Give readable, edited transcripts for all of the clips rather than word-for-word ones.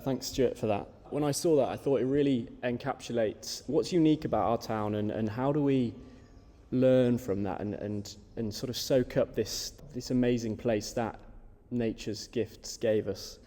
Thanks, Stuart, for that. When I saw that, I thought it really encapsulates what's unique about our town and how do we learn from that and sort of soak up this amazing place that nature's gifts gave us.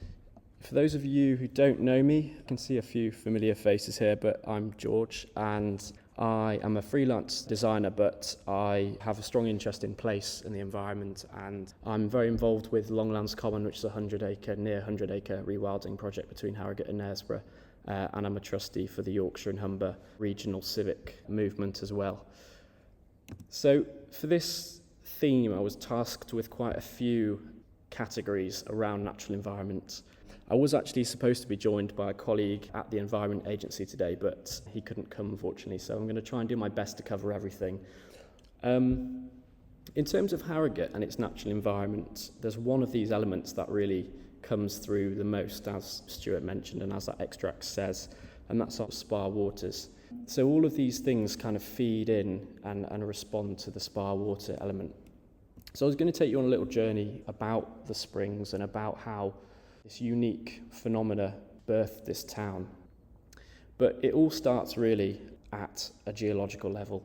For those of you who don't know me, I can see a few familiar faces here, but I'm George and I am a freelance designer, but I have a strong interest in place and the environment, and I'm very involved with Longlands Common, which is a near 100-acre rewilding project between Harrogate and Knaresborough, and I'm a trustee for the Yorkshire and Humber regional civic movement as well. So for this theme, I was tasked with quite a few categories around natural environment. I was actually supposed to be joined by a colleague at the Environment Agency today, but he couldn't come, unfortunately, so I'm going to try and do my best to cover everything. In terms of Harrogate and its natural environment, there's one of these elements that really comes through the most, as Stuart mentioned, and as that extract says, and that's our spa waters. So all of these things kind of feed in and respond to the spa water element. So I was going to take you on a little journey about the springs and about how this unique phenomena birthed this town. But it all starts really at a geological level,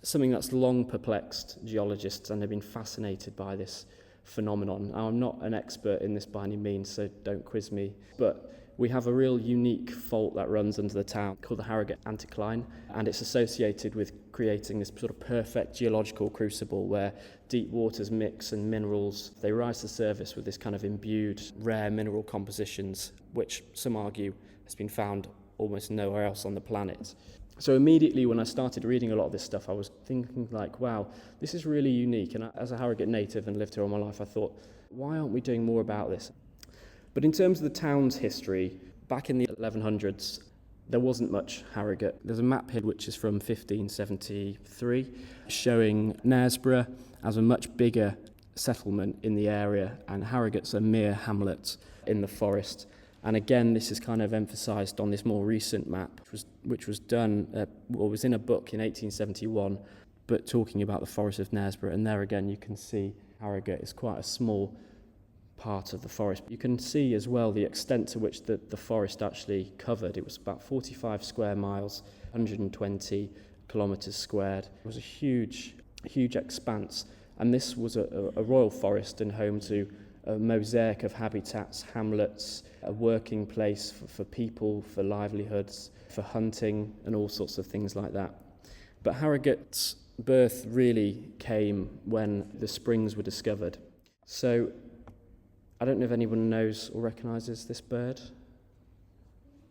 something that's long perplexed geologists, and they've been fascinated by this phenomenon. Now, I'm not an expert in this by any means, so don't quiz me, but we have a real unique fault that runs under the town called the Harrogate anticline, and it's associated with creating this sort of perfect geological crucible where deep waters mix and minerals, they rise to the surface with this kind of imbued rare mineral compositions, which some argue has been found almost nowhere else on the planet. So immediately when I started reading a lot of this stuff, I was thinking like, wow, this is really unique. And as a Harrogate native and lived here all my life, I thought, why aren't we doing more about this? But in terms of the town's history, back in the 1100s, there wasn't much Harrogate. There's a map here which is from 1573 showing Knaresborough as a much bigger settlement in the area, and Harrogate's a mere hamlet in the forest. And again, this is kind of emphasised on this more recent map, which was done, was in a book in 1871, but talking about the forest of Knaresborough. And there again, you can see Harrogate is quite a small part of the forest. You can see as well the extent to which the forest actually covered. It was about 45 square miles, 120 kilometres squared. It was a huge expanse. And this was a royal forest and home to a mosaic of habitats, hamlets, a working place for people, for livelihoods, for hunting and all sorts of things like that. But Harrogate's birth really came when the springs were discovered. So I don't know if anyone knows or recognises this bird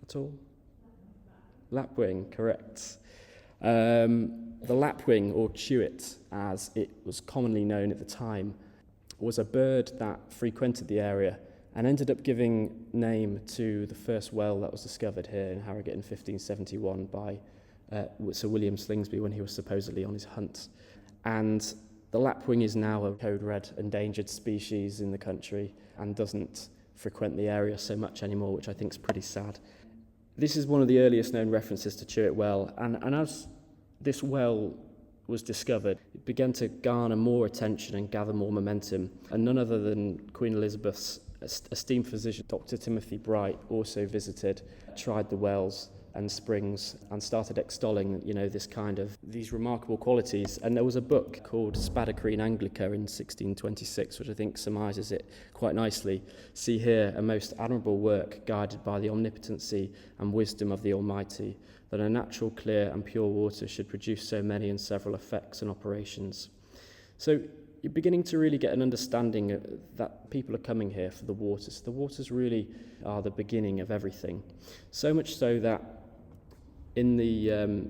at all. Lapwing, correct. The lapwing, or chewit, as it was commonly known at the time, was a bird that frequented the area and ended up giving name to the first well that was discovered here in Harrogate in 1571 by Sir William Slingsby when he was supposedly on his hunt. And the lapwing is now a code red endangered species in the country and doesn't frequent the area so much anymore, which I think is pretty sad. This is one of the earliest known references to Chewit Well, and as this well was discovered, it began to garner more attention and gather more momentum. And none other than Queen Elizabeth's esteemed physician, Dr. Timothy Bright, also visited, tried the wells and springs and started extolling, these remarkable qualities. And there was a book called Spadacrene Anglica in 1626, which I think surmises it quite nicely. See here, a most admirable work guided by the omnipotency and wisdom of the Almighty, that a natural, clear and pure water should produce so many and several effects and operations. So you're beginning to really get an understanding that people are coming here for the waters. The waters really are the beginning of everything. So much so that in the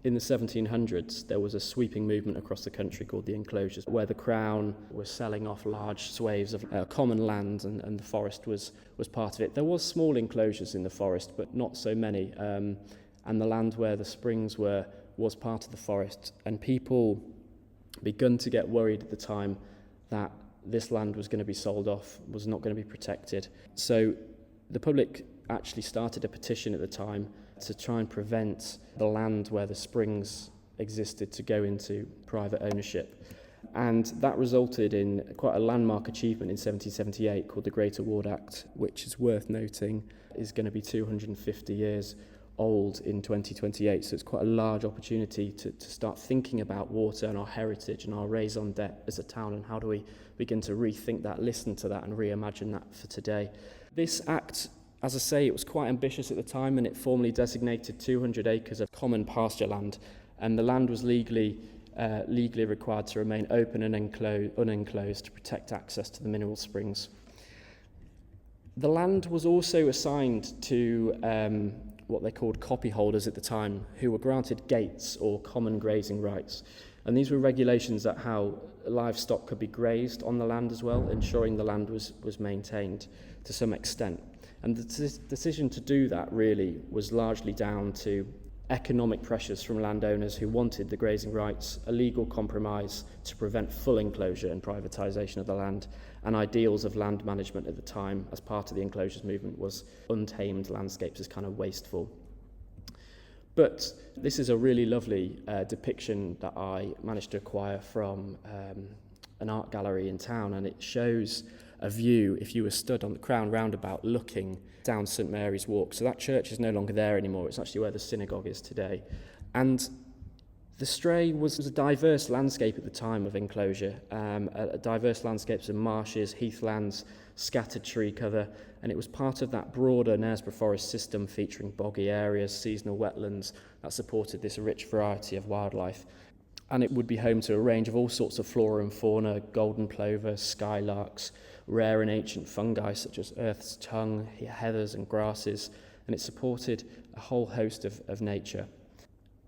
1700s, there was a sweeping movement across the country called the enclosures, where the Crown was selling off large swathes of common land, and the forest was part of it. There was small enclosures in the forest, but not so many. And the land where the springs were was part of the forest, and people begun to get worried at the time that this land was going to be sold off, was not going to be protected. So the public actually started a petition at the time to try and prevent the land where the springs existed to go into private ownership. And that resulted in quite a landmark achievement in 1778 called the Great Award Act, which is worth noting is going to be 250 years old in 2028. So it's quite a large opportunity to start thinking about water and our heritage and our raison d'etre as a town, and how do we begin to rethink that, listen to that and reimagine that for today. This act, as I say, it was quite ambitious at the time, and it formally designated 200 acres of common pasture land, and the land was legally required to remain open and unenclosed to protect access to the mineral springs. The land was also assigned to what they called copyholders at the time, who were granted gates or common grazing rights. And these were regulations that how livestock could be grazed on the land as well, ensuring the land was maintained to some extent. And the decision to do that really was largely down to economic pressures from landowners who wanted the grazing rights, a legal compromise to prevent full enclosure and privatisation of the land, and ideals of land management at the time as part of the enclosures movement was untamed landscapes as kind of wasteful. But this is a really lovely depiction that I managed to acquire from an art gallery in town, and it shows a view if you were stood on the Crown Roundabout looking down St Mary's Walk. So that church is no longer there anymore. It's actually where the synagogue is today. And the Stray was a diverse landscape at the time of enclosure, a diverse landscapes of marshes, heathlands, scattered tree cover, and it was part of that broader Knaresborough Forest system featuring boggy areas, seasonal wetlands that supported this rich variety of wildlife. And it would be home to a range of all sorts of flora and fauna, golden plover, skylarks, rare and ancient fungi such as earth's tongue, heathers and grasses, and it supported a whole host of nature.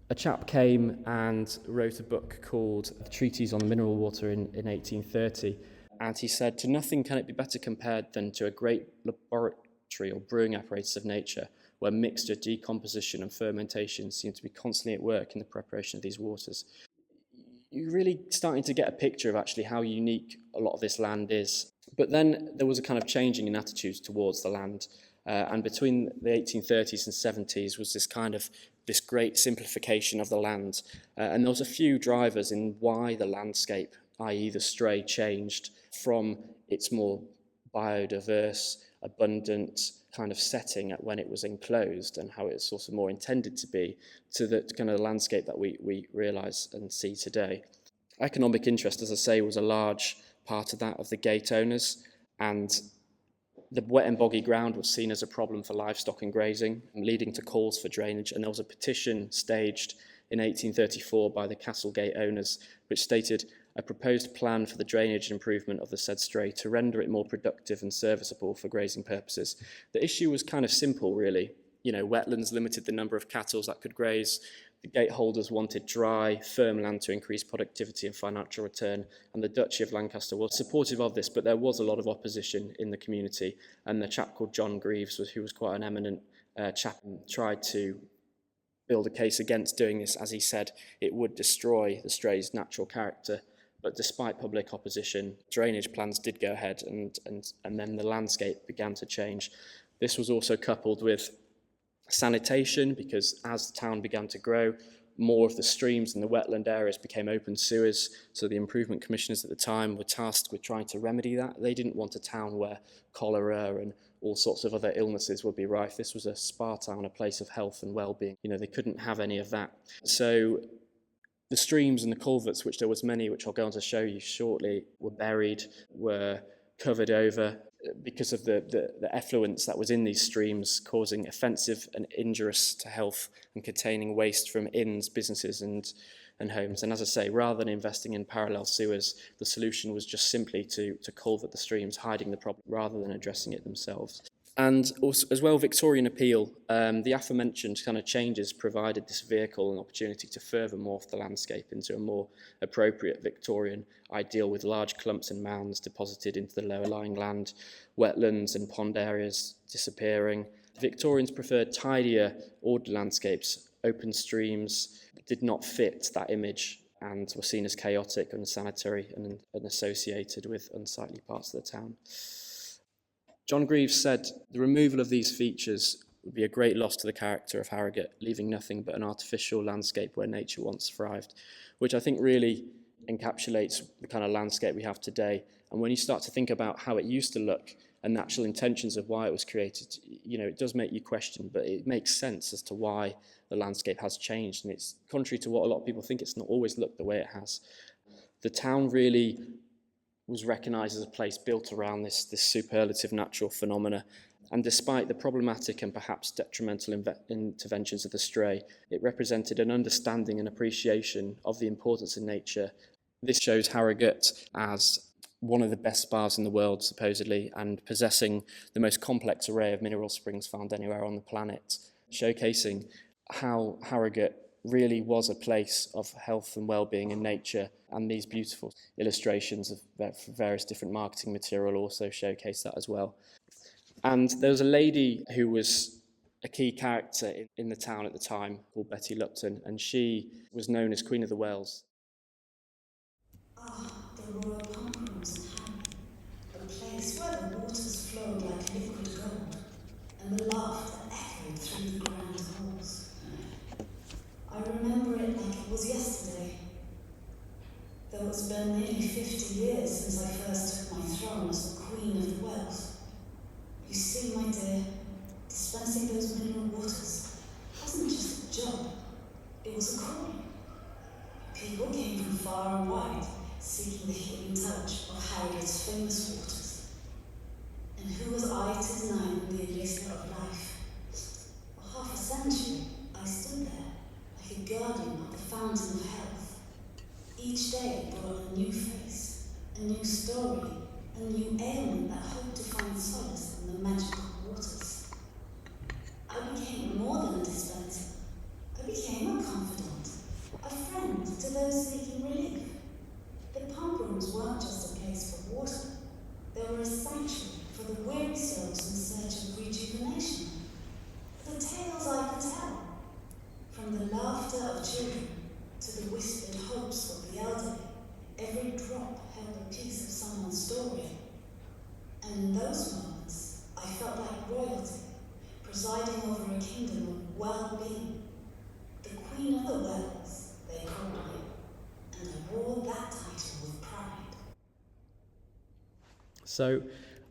A chap came and wrote a book called The Treatise on Mineral Water in 1830, and he said, "To nothing can it be better compared than to a great laboratory or brewing apparatus of nature, where mixture, decomposition and fermentation seem to be constantly at work in the preparation of these waters." You're really starting to get a picture of actually how unique a lot of this land is. But then there was a kind of changing in attitudes towards the land. And between the 1830s and 70s was this great simplification of the land. And there was a few drivers in why the landscape, i.e. the Stray, changed from its more biodiverse, abundant kind of setting at when it was enclosed and how it was sort of more intended to be, to the kind of landscape that we realise and see today. Economic interest, as I say, was a large part of that of the gate owners, and the wet and boggy ground was seen as a problem for livestock and grazing, leading to calls for drainage. And there was a petition staged in 1834 by the Castlegate owners, which stated a proposed plan for the drainage improvement of the said Stray to render it more productive and serviceable for grazing purposes. The issue was kind of simple, really. Wetlands limited the number of cattle that could graze. The gateholders wanted dry, firm land to increase productivity and financial return, and the Duchy of Lancaster was supportive of this, but there was a lot of opposition in the community, and the chap called John Greaves, who was quite an eminent chap, tried to build a case against doing this, as he said it would destroy the Stray's natural character. But despite public opposition, drainage plans did go ahead, and then the landscape began to change. This was also coupled with sanitation, because as the town began to grow, more of the streams and the wetland areas became open sewers, so the improvement commissioners at the time were tasked with trying to remedy that. They didn't want a town where cholera and all sorts of other illnesses would be rife. This was a spa town, a place of health and well-being. They couldn't have any of that. So the streams and the culverts, which there was many, which I'll go on to show you shortly, were buried, were covered over because of the effluence that was in these streams, causing offensive and injurious to health and containing waste from inns, businesses and homes. And as I say, rather than investing in parallel sewers, the solution was just simply to culvert the streams, hiding the problem rather than addressing it themselves. And also, as well, Victorian appeal, the aforementioned kind of changes provided this vehicle an opportunity to further morph the landscape into a more appropriate Victorian ideal, with large clumps and mounds deposited into the lower lying land, wetlands and pond areas disappearing. Victorians preferred tidier, ordered landscapes. Open streams did not fit that image and were seen as chaotic, unsanitary and associated with unsightly parts of the town. John Greaves said the removal of these features would be a great loss to the character of Harrogate, leaving nothing but an artificial landscape where nature once thrived, which I think really encapsulates the kind of landscape we have today. And when you start to think about how it used to look and natural intentions of why it was created, it does make you question, but it makes sense as to why the landscape has changed. And it's contrary to what a lot of people think, it's not always looked the way it has. The town really was recognised as a place built around this superlative natural phenomena. And despite the problematic and perhaps detrimental interventions of the stray, it represented an understanding and appreciation of the importance of nature. This shows Harrogate as one of the best spas in the world, supposedly, and possessing the most complex array of mineral springs found anywhere on the planet, showcasing how Harrogate really was a place of health and well-being in nature, and these beautiful illustrations of various different marketing material also showcase that as well. And there was a lady who was a key character in the town at the time called Betty Lupton, and she was known as Queen of the Wells. The royal pump rooms in Harrogate, a place where the waters flowed like liquid gold, and the laughter echoed through the grand halls. I remember it like it was yesterday, though it's been nearly 50 years since I first took my throne as the Queen of the Wells. You see, my dear, dispensing those mineral waters wasn't just a job, it was a calling. People came from far and wide, seeking the healing touch of Harrogate's famous waters. And who was I to deny them the elixir of life? For half a century, I stood there, like a guardian of the fountain of health. Each day brought a new face, a new story, a new ailment that hoped to find solace in the magical waters. I became more than a dispenser. I became a confidant, a friend to those seeking relief. The pump rooms weren't just a place for water. They were a sanctuary for the weary souls in search of rejuvenation. The tales I could tell, from the laughter of children to the whispered hopes of the elderly, every drop held a piece of someone's story. And in those moments, I felt like royalty, presiding over a kingdom of well-being. The Queen of the Wells, they called me, and I wore that title with pride. So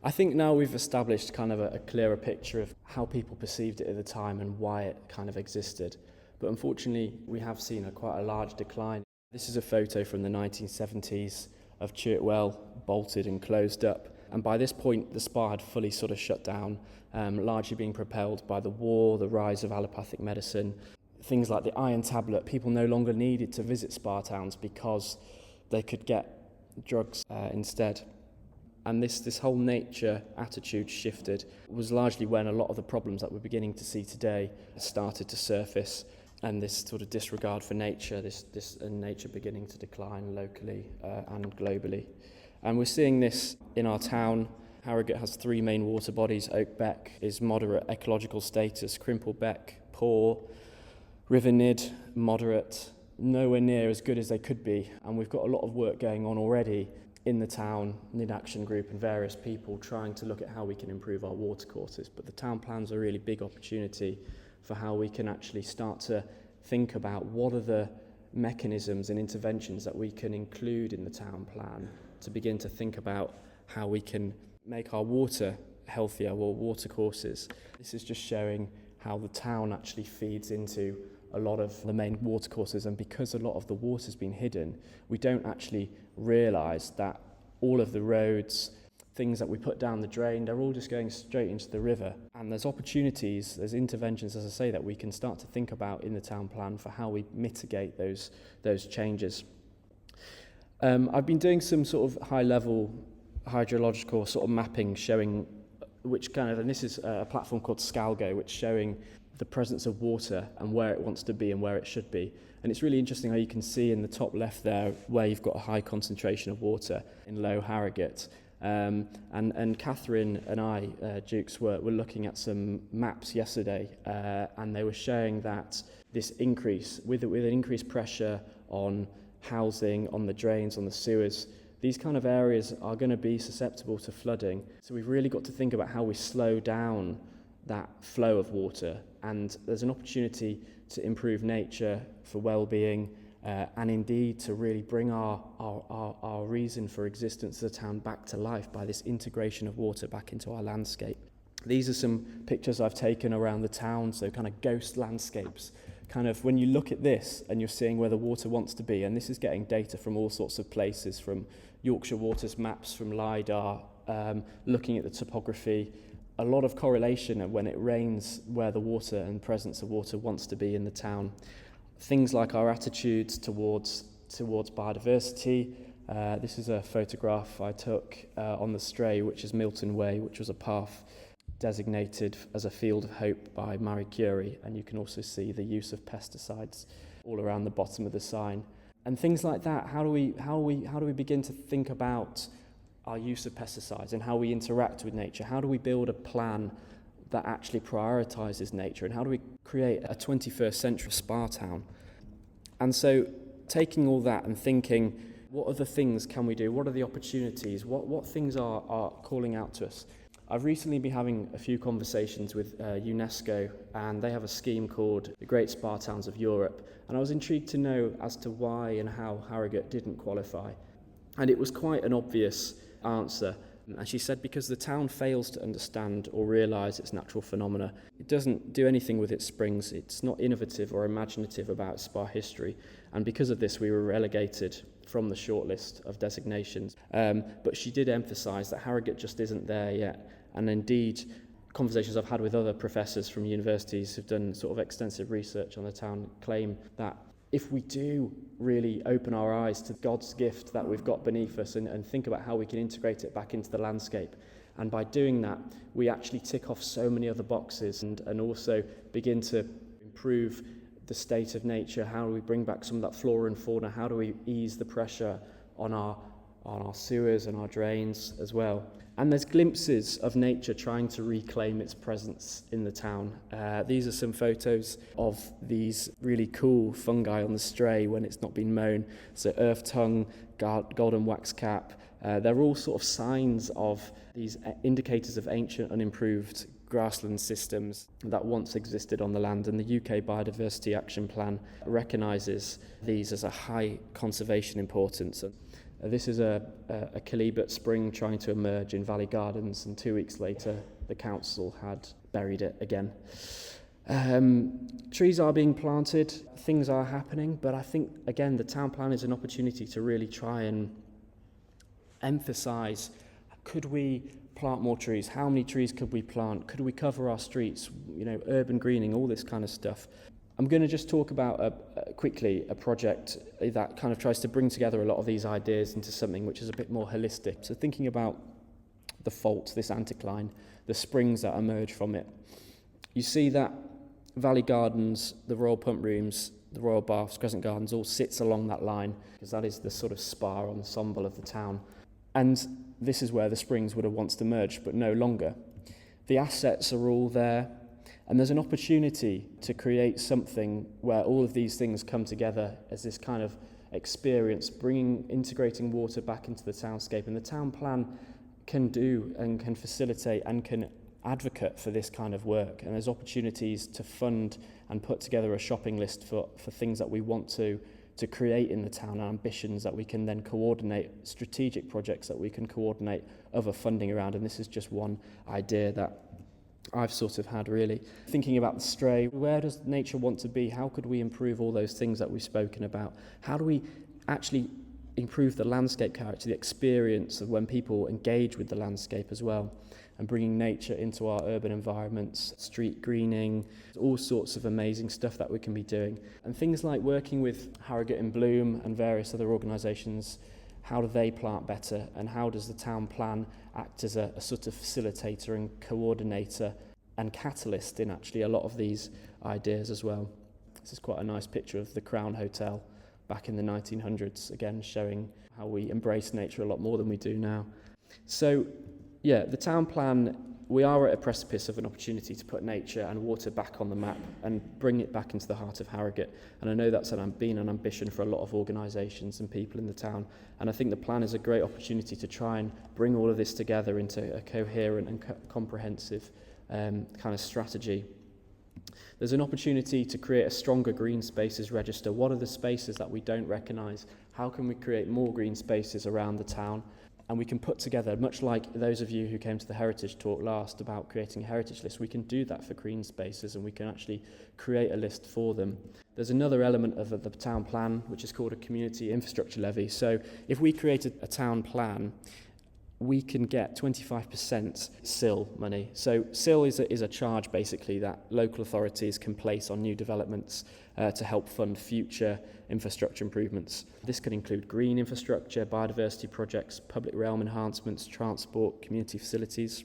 I think now we've established kind of a clearer picture of how people perceived it at the time and why it kind of existed. But unfortunately, we have seen quite a large decline. This is a photo from the 1970s of Churtwell, bolted and closed up. And by this point, the spa had fully sort of shut down, largely being propelled by the war, the rise of allopathic medicine, things like the iron tablet. People no longer needed to visit spa towns because they could get drugs instead. And this whole nature attitude shifted was largely when a lot of the problems that we're beginning to see today started to surface, and this sort of disregard for nature, this nature beginning to decline locally and globally. And we're seeing this in our town. Harrogate has three main water bodies. Oak Beck is moderate ecological status, Crimple Beck, poor, River Nid, moderate, nowhere near as good as they could be. And we've got a lot of work going on already in the town, Nid Action Group and various people trying to look at how we can improve our watercourses. But the town plan's a really big opportunity for how we can actually start to think about what are the mechanisms and interventions that we can include in the town plan to begin to think about how we can make our water healthier, or watercourses. This is just showing how the town actually feeds into a lot of the main watercourses, and because a lot of the water's been hidden, we don't actually realise that all of the roads, things that we put down the drain, they're all just going straight into the river. And there's opportunities, there's interventions, as I say, that we can start to think about in the town plan for how we mitigate those changes. I've been doing some sort of high-level hydrological sort of mapping showing which kind of, and this is a platform called Scalgo, which is showing the presence of water and where it wants to be and where it should be. And it's really interesting how you can see in the top left there where you've got a high concentration of water in Low Harrogate. And Catherine and I, Dukes, were looking at some maps yesterday, and they were showing that this increase, with an increased pressure on housing, on the drains, on the sewers, these kind of areas are going to be susceptible to flooding. So we've really got to think about how we slow down that flow of water, and there's an opportunity to improve nature for well-being, and indeed to really bring our reason for existence as a town back to life by this integration of water back into our landscape. These are some pictures I've taken around the town, so kind of ghost landscapes. Kind of when you look at this and you're seeing where the water wants to be, and this is getting data from all sorts of places, from Yorkshire Waters maps, from LiDAR, looking at the topography, a lot of correlation of when it rains, where the water and presence of water wants to be in the town. Things like our attitudes towards biodiversity. This is a photograph I took on the Stray, which is Milton Way, which was a path designated as a field of hope by Marie Curie, and you can also see the use of pesticides all around the bottom of the sign. And things like that, how do we begin to think about our use of pesticides and how we interact with nature? How do we build a plan that actually prioritises nature, and how do we create a 21st century spa town? And so taking all that and thinking, what other things can we do? What are the opportunities? What things are calling out to us? I've recently been having a few conversations with UNESCO, and they have a scheme called the Great Spa Towns of Europe, and I was intrigued to know as to why and how Harrogate didn't qualify. And it was quite an obvious answer, and she said because the town fails to understand or realise its natural phenomena. It doesn't do anything with its springs, it's not innovative or imaginative about spa history, and because of this we were relegated from the shortlist of designations. But she did emphasise that Harrogate just isn't there yet. And indeed, conversations I've had with other professors from universities who've done sort of extensive research on the town claim that if we do really open our eyes to God's gift that we've got beneath us and think about how we can integrate it back into the landscape, and by doing that, we actually tick off so many other boxes and also begin to improve the state of nature. How do we bring back some of that flora and fauna? How do we ease the pressure on our sewers and our drains as well? And there's glimpses of nature trying to reclaim its presence in the town. These are some photos of these really cool fungi on the Stray when it's not been mown. So earth tongue, golden waxcap, they're all sort of signs of these indicators of ancient unimproved grassland systems that once existed on the land, and the UK Biodiversity Action Plan recognises these as a high conservation importance. This is a chalybeate spring trying to emerge in Valley Gardens, and 2 weeks later the council had buried it again. Trees are being planted, things are happening, but I think again the town plan is an opportunity to really try and emphasise, could we plant more trees? How many trees could we plant? Could we cover our streets? Urban greening, all this kind of stuff. I'm going to just talk about quickly a project that kind of tries to bring together a lot of these ideas into something which is a bit more holistic. So thinking about the fault, this anticline, the springs that emerge from it. You see that Valley Gardens, the Royal Pump Rooms, the Royal Baths, Crescent Gardens all sits along that line, because that is the sort of spar ensemble of the town. And this is where the springs would have once emerged, but no longer. The assets are all there, and there's an opportunity to create something where all of these things come together as this kind of experience, integrating water back into the townscape. And the town plan can do and can facilitate and can advocate for this kind of work. And there's opportunities to fund and put together a shopping list for things that we want to create in the town, and ambitions that we can then coordinate, strategic projects that we can coordinate other funding around. And this is just one idea that I've sort of had, really. Thinking about the Stray, where does nature want to be? How could we improve all those things that we've spoken about? How do we actually improve the landscape character, the experience of when people engage with the landscape as well, and bringing nature into our urban environments, street greening, all sorts of amazing stuff that we can be doing. And things like working with Harrogate in Bloom and various other organisations. How do they plant better, and how does the town plan act as a sort of facilitator and coordinator and catalyst in actually a lot of these ideas as well? This is quite a nice picture of the Crown Hotel back in the 1900s, again showing how we embrace nature a lot more than we do now. So yeah, the town plan, we are at a precipice of an opportunity to put nature and water back on the map and bring it back into the heart of Harrogate. And I know that's been an ambition for a lot of organisations and people in the town. And I think the plan is a great opportunity to try and bring all of this together into a coherent and comprehensive kind of strategy. There's an opportunity to create a stronger green spaces register. What are the spaces that we don't recognise? How can we create more green spaces around the town? And we can put together, much like those of you who came to the heritage talk last about creating a heritage list, we can do that for green spaces and we can actually create a list for them. There's another element of the town plan which is called a community infrastructure levy. So if we created a town plan, we can get 25% SIL money. So SIL is a charge basically that local authorities can place on new developments to help fund future infrastructure improvements. This can include green infrastructure, biodiversity projects, public realm enhancements, transport, community facilities.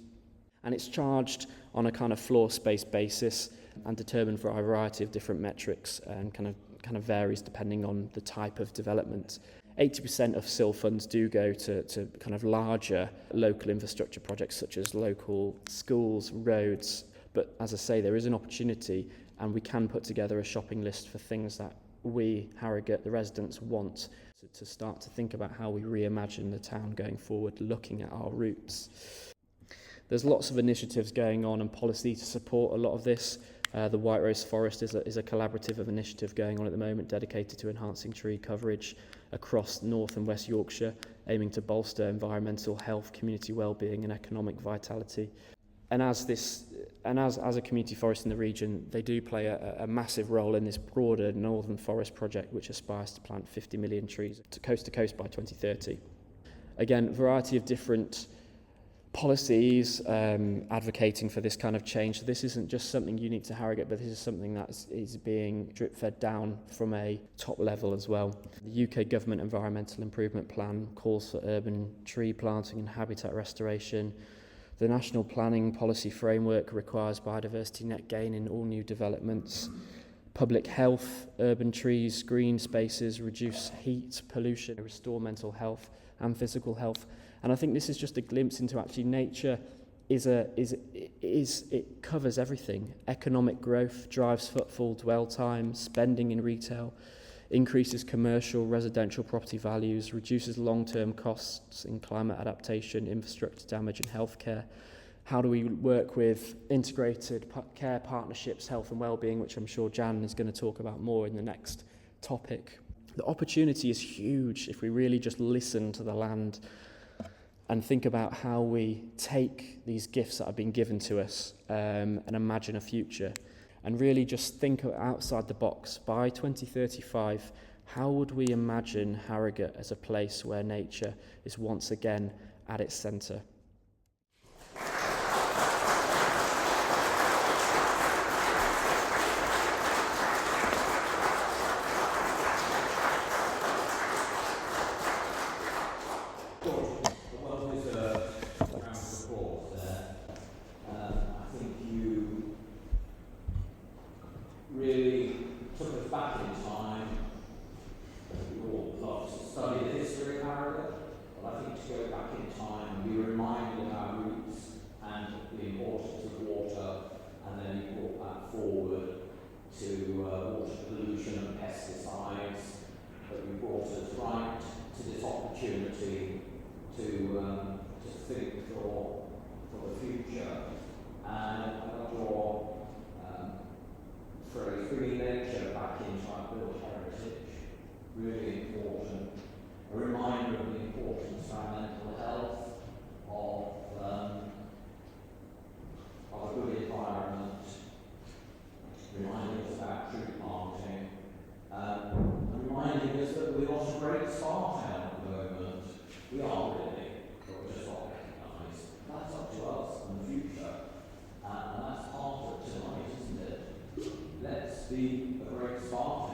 And it's charged on a kind of floor space basis and determined for a variety of different metrics and kind of varies depending on the type of development. 80% of SIL funds do go to kind of larger local infrastructure projects such as local schools, roads. But as I say, there is an opportunity and we can put together a shopping list for things that we, Harrogate, the residents, want to start to think about how we reimagine the town going forward, looking at our roots. There's lots of initiatives going on and policy to support a lot of this. The White Rose Forest is a collaborative of initiative going on at the moment dedicated to enhancing tree coverage across North and West Yorkshire, aiming to bolster environmental health, community wellbeing and economic vitality. And as a community forest in the region, they do play a massive role in this broader Northern Forest project which aspires to plant 50 million trees to coast by 2030. Again, variety of different policies advocating for this kind of change. So this isn't just something unique to Harrogate, but this is something that is being drip-fed down from a top level as well. The UK Government Environmental Improvement Plan calls for urban tree planting and habitat restoration. The National Planning Policy Framework requires biodiversity net gain in all new developments. Public health, urban trees, green spaces, reduce heat, pollution, restore mental health and physical health. And I think this is just a glimpse into actually nature it covers everything. Economic growth drives footfall, dwell time, spending in retail, increases commercial, residential property values, reduces long-term costs in climate adaptation, infrastructure damage and healthcare. How do we work with integrated care partnerships, health and wellbeing, which I'm sure Jan is going to talk about more in the next topic. The opportunity is huge if we really just listen to the land and think about how we take these gifts that have been given to us and imagine a future and really just think outside the box. By 2035, how would we imagine Harrogate as a place where nature is once again at its centre? Be a great start